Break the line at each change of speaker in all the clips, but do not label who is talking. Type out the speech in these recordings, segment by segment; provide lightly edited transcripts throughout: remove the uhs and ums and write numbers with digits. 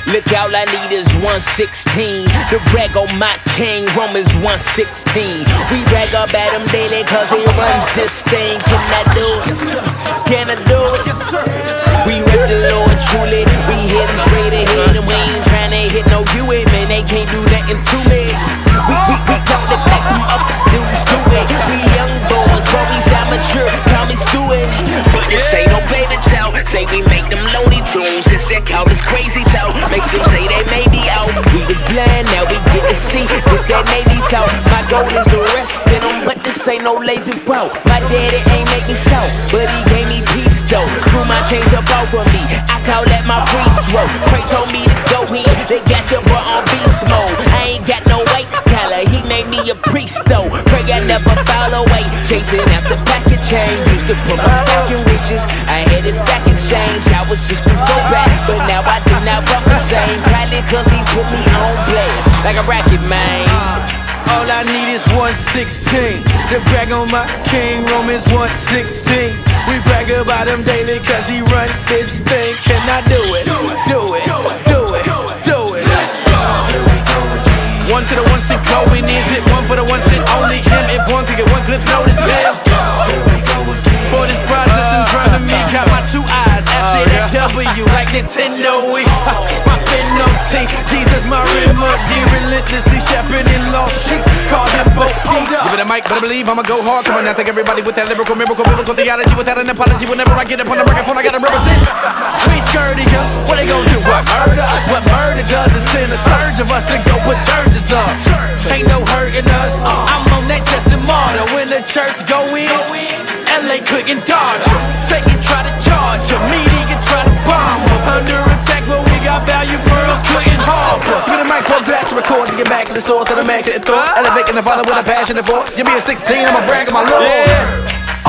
Look, all I need is 116 to brag on my king, Romans 1:16. We brag about him daily cause he runs this thing. Can I do it? Can I do it? We rep the Lord truly, we hitting straight ahead and we ain't tryna hit no U.A. Man, they can't do nothing to me. We call it like them up dudes do it. We young boys, but we sound mature, call me Stewart. But this ain't no baby talk, say we make them Looney Tunes. This that count is crazy talk, makes them say they may be out. We was blind, now we get to see, this that Navy talk. My goal is to rest in them, but this ain't no lazy route. My daddy ain't make me shout, but he gave me peace though. Screw my chains up off of me, I call that my free throw. Pray told me to go in, they got your boy on beast mode. I ain't got no white collar, he made me a priest though. Pray I never fall away, chasing after packet change. Used to put my stock in riches, I had a stack exchange. I was just a throwback, but now I do not walk the same. Probably cause he put me on blast, like a racket man.
All I need is 116 to brag on my king, Romans 1:16. We brag about him daily cause he run this thing. Can I do it? Do it, do it, do it. Let's go. One to the 1-6 going in, hit one for the 1 cent. Only him if one could get one clip notice. Let's go. For this process in front of me, got my 2 eyes after that W like Nintendo Wii. My penalty, Jesus my remedy, relentlessly shepherding lost sheep. Call him Bo Peep. Give it a mic, better believe I'ma go hard. Come on now, thank everybody with that lyrical, miracle, biblical theology. Without an apology, whenever I get up on the microphone, I gotta represent. We scurry ya, what they gon' do? What, murder us? What murder does is send a surge of us to go put churches up. Ain't no hurting us. I'm on that testimony when the church go in. LA couldn't dodge him. Satan try to charge him. Media try to bomb him. Under attack, but we got value pearls, couldn't harm him. With a microphone glad to record to get back to the source of the man to thought. Elevating the father with a passion for. You be a 16, I'ma brag on my Lord.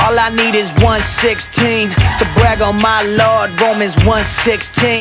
All I need is 1:16 to brag on my Lord, Romans 1:16.